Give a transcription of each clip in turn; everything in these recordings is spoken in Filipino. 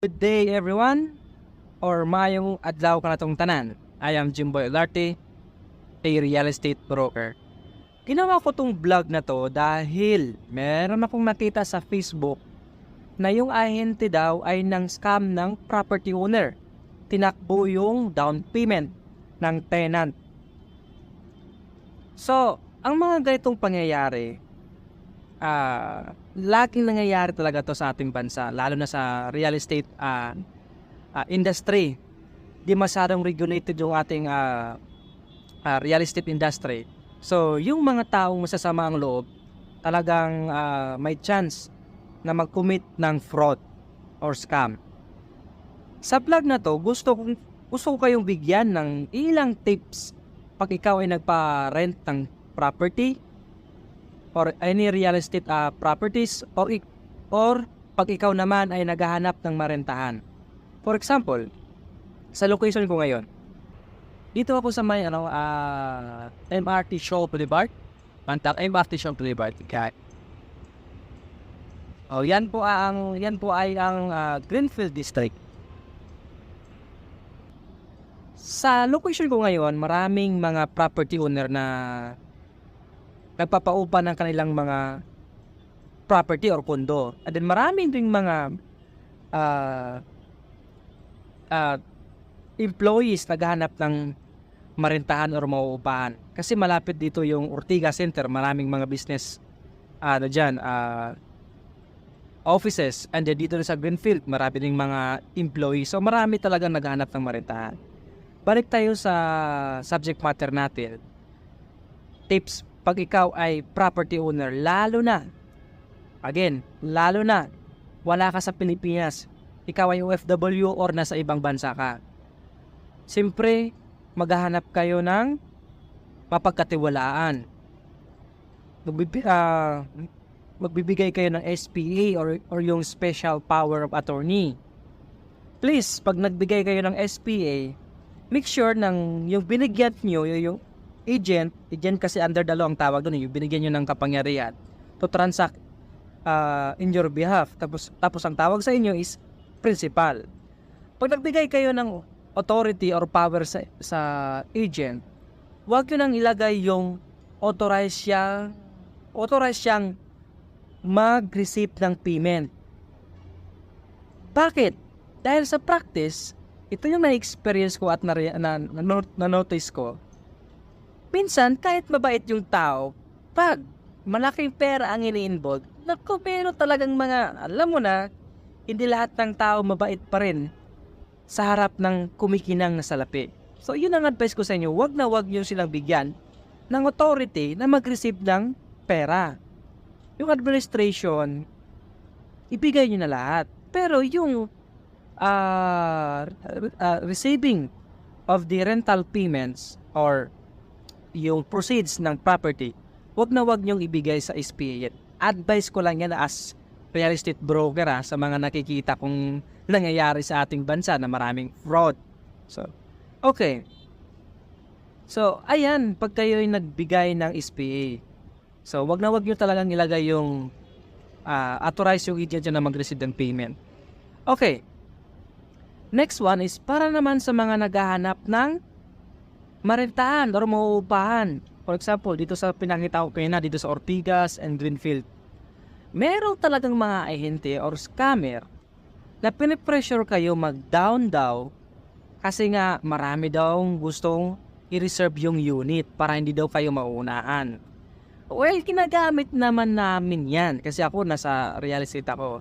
Good day everyone, or mayong adlaw ka natong tanan. I am Jimboy Olarte, a real estate broker. Ginawa ko tong vlog na to dahil meron akong nakita sa Facebook na yung ahente daw ay nang scam ng property owner. Tinakbo yung down payment ng tenant. So, ang mga ganitong pangyayari, laging nangyayari talaga to sa ating bansa, lalo na sa real estate industry. Di masyadong regulated yung ating real estate industry. So, yung mga taong masasama ang loob, talagang may chance na mag-commit ng fraud or scam. Sa vlog na to, gusto ko kayong bigyan ng ilang tips pag ikaw ay nagpa-rent ng property or any real estate properties or pag ikaw naman ay naghahanap ng marentahan. For example, sa location ko ngayon, dito ako sa may MRT Shaw Boulevard. MRT Shaw Boulevard. Okay. Oh, yan po ay ang Greenfield District. Sa location ko ngayon, maraming mga property owner na nagpapaupa ng kanilang mga property or kondo. And then maraming ding mga employees naghahanap ng marentahan or mauupahan. Kasi malapit dito yung Ortigas Center, maraming mga business offices. And then dito sa Greenfield, marami ding mga employees. So marami talagang naghahanap ng marentahan. Balik tayo sa subject matter natin. Tips pag ikaw ay property owner, lalo na wala ka sa Pilipinas, ikaw ay OFW or nasa ibang bansa ka. Siyempre, maghahanap kayo ng mapagkatiwalaan. Magbibigay kayo ng SPA or yung Special Power of Attorney. Please, pag nagbigay kayo ng SPA, make sure ng yung binigyan nyo, yung agent kasi under the law ang tawag doon, yung binigyan nyo ng kapangyarihan to transact in your behalf. Tapos ang tawag sa inyo is principal. Pag nagbigay kayo ng authority or power sa agent, huwag nyo nang ilagay yung authorized siyang mag-receive ng payment. Bakit? Dahil sa practice, ito yung na-experience ko at na-notice ko. Minsan, kahit mabait yung tao, pag malaking pera ang ini-involve, naku, pero talagang alam mo na, hindi lahat ng tao mabait pa rin sa harap ng kumikinang na salapi. So, yun ang advice ko sa inyo, wag nyo silang bigyan ng authority na mag-receive ng pera. Yung administration, ibigay nyo na lahat. Pero yung receiving of the rental payments or yung proceeds ng property, wag nyong ibigay sa SPA. Advice ko lang yan as real estate broker sa mga nakikita kong nangyayari sa ating bansa na maraming fraud. So, okay. So, ayan, pag kayo ay nagbigay ng SPA, so wag nyo talagang ilagay yung authorize yung agent na mag-receive ng payment. Okay. Next one is para naman sa mga naghahanap ng marentahan or mauupahan. For example, dito sa pinakita ko kayo na dito sa Ortigas and Greenfield, meron talagang mga ahente or scammer na pinipressure kayo mag-down daw kasi nga marami daw gustong i-reserve yung unit para hindi daw kayo mauunahan. Well, kinagamit naman namin yan kasi ako nasa real estate ako.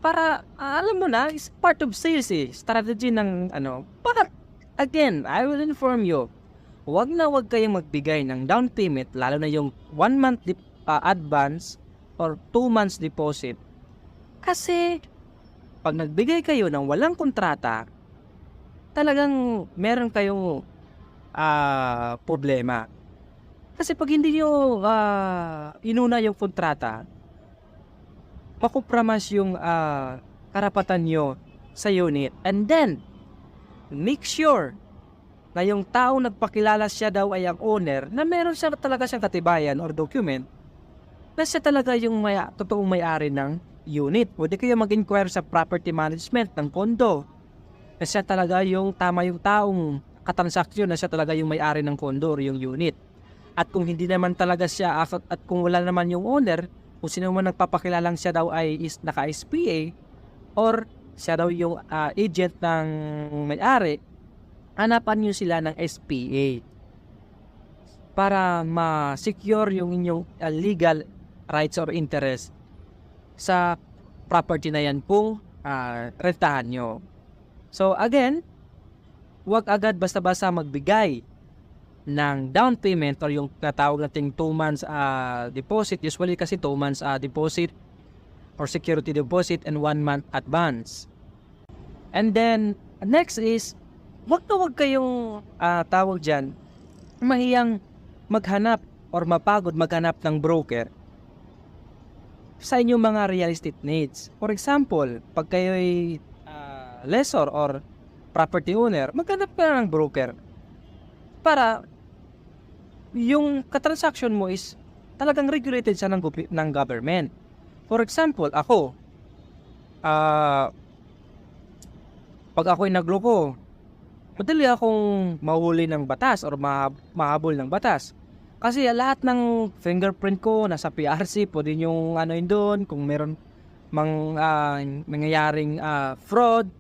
Para, alam mo na, is part of sales strategy ng But, again, I will inform you, wag kayong magbigay ng down payment, lalo na yung 1 month advance or 2 months deposit. Kasi, pag nagbigay kayo ng walang kontrata, talagang meron kayong problema. Kasi pag hindi nyo inuna yung kontrata, makupramas yung karapatan nyo sa unit. And then, make sure na yung tao nagpakilala siya daw ay ang owner, na meron siya talaga siyang katibayan or document na siya talaga yung totoong may-ari ng unit. Pwede kayo mag-inquire sa property management ng kondo. Na siya talaga yung tama yung taong katransaksyon na siya talaga yung may-ari ng kondo or yung unit. At kung hindi naman talaga siya at kung wala naman yung owner, kung sino man nagpapakilalang siya daw ay naka-SPA or siya daw yung agent ng may-ari, hanapan nyo sila ng SPA para ma-secure yung inyong legal rights or interest sa property na yan kung rentahan nyo. So again, huwag agad basta-basta magbigay ng down payment or yung natawag nating 2 months deposit. Usually kasi 2 months deposit or security deposit and 1 month advance. And then next is wag kayong tawag dyan mahiyang maghanap or mapagod maghanap ng broker sa inyong mga real estate needs. For example, pag kayo'y lessor or property owner, maghanap ka ng broker para yung katransaction mo is talagang regulated siya ng government. For example, ako, pag ako'y nagloko, madali akong mahuli ng batas or mahabol ng batas. Kasi lahat ng fingerprint ko nasa PRC, pwede yung yun doon, kung meron mangyayaring fraud,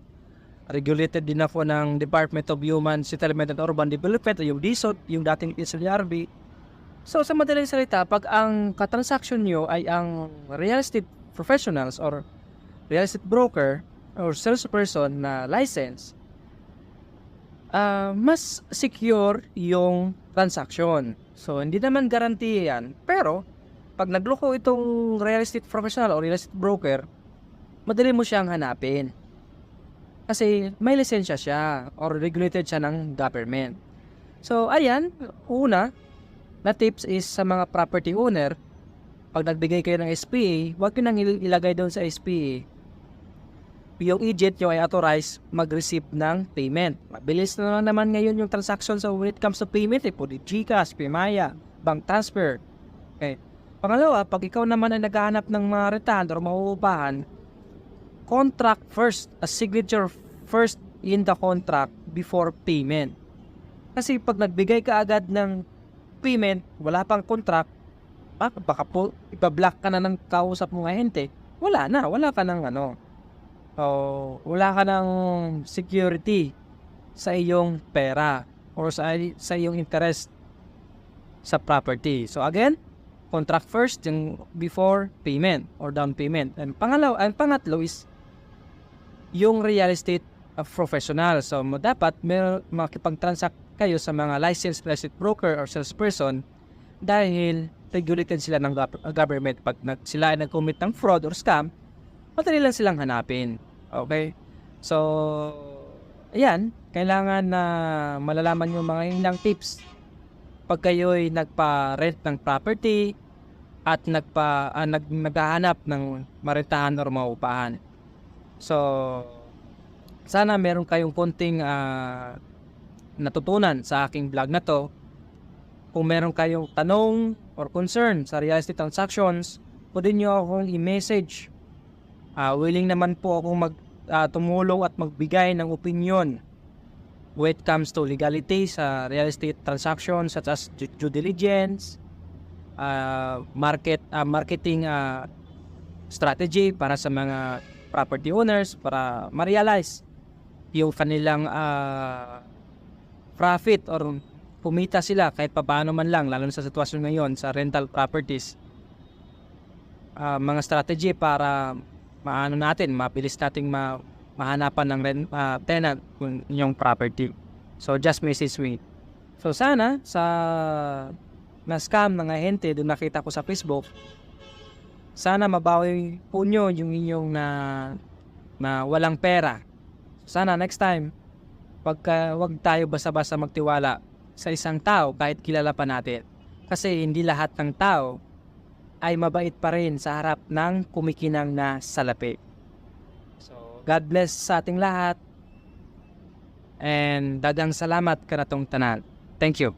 regulated din ako ng Department of Human Settlement and Urban Development, yung DSOT, yung dating SLRB. So sa madaling salita, pag ang katransaction nyo ay ang real estate professionals or real estate broker or salesperson na license, mas secure yung transaction. So hindi naman guarantee yan, pero pag nagloko itong real estate professional o real estate broker, madali mo siyang hanapin. Kasi may lisensya siya or regulated siya ng government. So ayan, una na tips is sa mga property owner, pag nagbigay kayo ng SPA, huwag nyo nang ilagay doon sa SPA yung agent nyo ay authorized mag-receive ng payment. Mabilis na naman ngayon yung transaction so when it comes to payment, pwede GCash, Paymaya, bank transfer. Okay. Pangalawa, pag ikaw naman ay naghahanap ng mga rentahan or mauupahan, contract first, a signature first in the contract before payment. Kasi pag nagbigay ka agad ng payment, wala pang contract, baka po ipa-block ka na ng kausap mo ahente, wala ka ng wala ka ng security sa iyong pera or sa iyong interest sa property. So again, contract first yung before payment or down payment. And pangatlo is yung real estate professional. So dapat makipag-transact kayo sa mga licensed real estate broker or salesperson dahil regulated sila ng government. Pag sila ay nag-commit ng fraud or scam, madali lang silang hanapin. Okay? So, ayan, kailangan na malalaman yung mga ilang tips pag kayo'y nagpa-rent ng property at naghahanap ng marentahan or maupahan. So, sana meron kayong konting natutunan sa aking vlog na to. Kung meron kayong tanong or concern sa real estate transactions, pwede nyo akong i-message. Willing naman po akong tumulong at magbigay ng opinion when it comes to legality sa real estate transactions such as due diligence, marketing strategy para sa mga property owners para ma-realize yung kanilang profit or kumita sila kahit papaano man lang, lalo na sa sitwasyon ngayon sa rental properties. Mga strategy para mabilis nating mahanapan ng tenant yung property. So just message me. So sana sa na-scam ng ahente doon nakita ko sa Facebook, sana mabawi po nyo yung inyong na walang pera. Sana next time wag tayo basta-basta magtiwala sa isang tao kahit kilala pa natin. Kasi hindi lahat ng tao ay mabait pa rin sa harap ng kumikinang na salapi. So, God bless sa ating lahat. And dagang salamat kanatong tanan. Thank you.